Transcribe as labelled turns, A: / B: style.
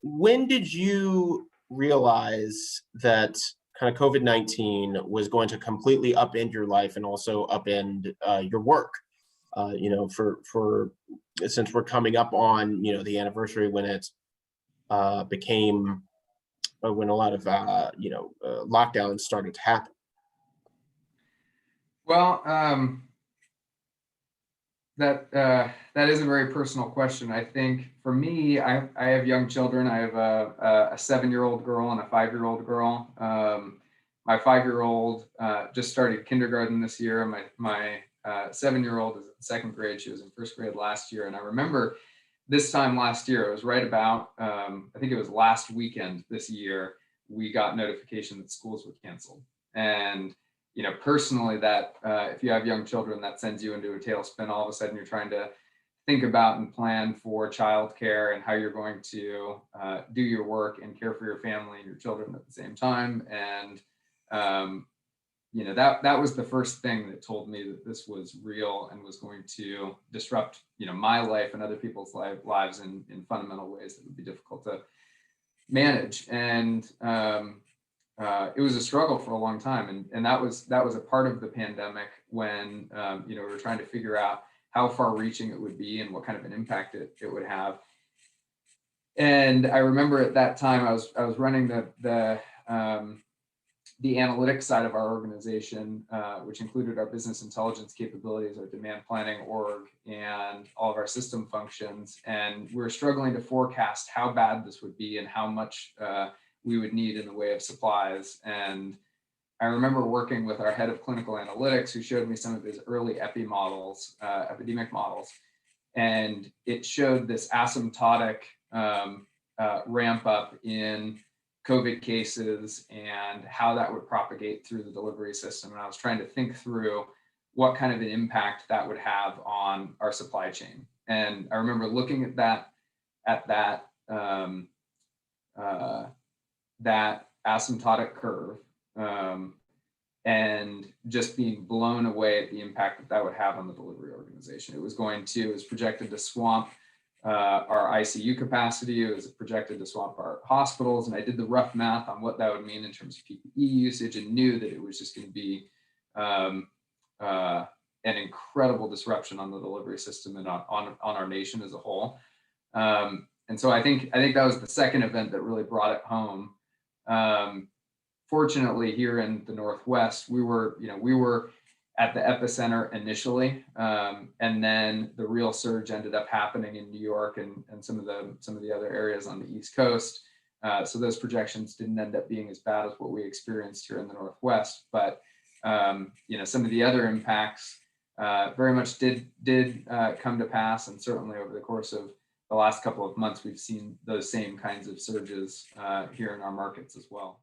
A: When did you realize that kind of COVID-19 was going to completely upend your life and also upend your work? For since we're coming up on the anniversary when it became when a lot of lockdowns started to happen.
B: Well, that is a very personal question. I think for me, I have young children. I have a 7-year-old girl and a 5-year-old girl. My 5-year-old just started kindergarten this year. My 7-year-old is in second grade. She was in first grade last year. And I remember this time last year, it was right about, I think it was last weekend this year, we got notification that schools were canceled. And personally, that if you have young children, that sends you into a tailspin. All of a sudden, you're trying to think about and plan for childcare and how you're going to do your work and care for your family and your children at the same time. And that was the first thing that told me that this was real and was going to disrupt my life and other people's lives in fundamental ways that would be difficult to manage. And it was a struggle for a long time, and that was a part of the pandemic when we were trying to figure out how far-reaching it would be and what kind of an impact it would have. And I remember at that time I was running the analytics side of our organization, which included our business intelligence capabilities, our demand planning org, and all of our system functions. And we were struggling to forecast how bad this would be and how much we would need in the way of supplies. And I remember working with our head of clinical analytics, who showed me some of his early epidemic models. And it showed this asymptotic ramp up in COVID cases and how that would propagate through the delivery system. And I was trying to think through what kind of an impact that would have on our supply chain. And I remember looking at that asymptotic curve and just being blown away at the impact that would have on the delivery organization. It was projected to swamp our ICU capacity. It was projected to swamp our hospitals. And I did the rough math on what that would mean in terms of PPE usage and knew that it was just going to be an incredible disruption on the delivery system and on our nation as a whole. And so I think that was the second event that really brought it home. Fortunately, here in the Northwest, we were at the epicenter initially, and then the real surge ended up happening in New York and some of the other areas on the East Coast. So those projections didn't end up being as bad as what we experienced here in the Northwest. But some of the other impacts very much did come to pass, and certainly over the course of the last couple of months, we've seen those same kinds of surges here in our markets as well.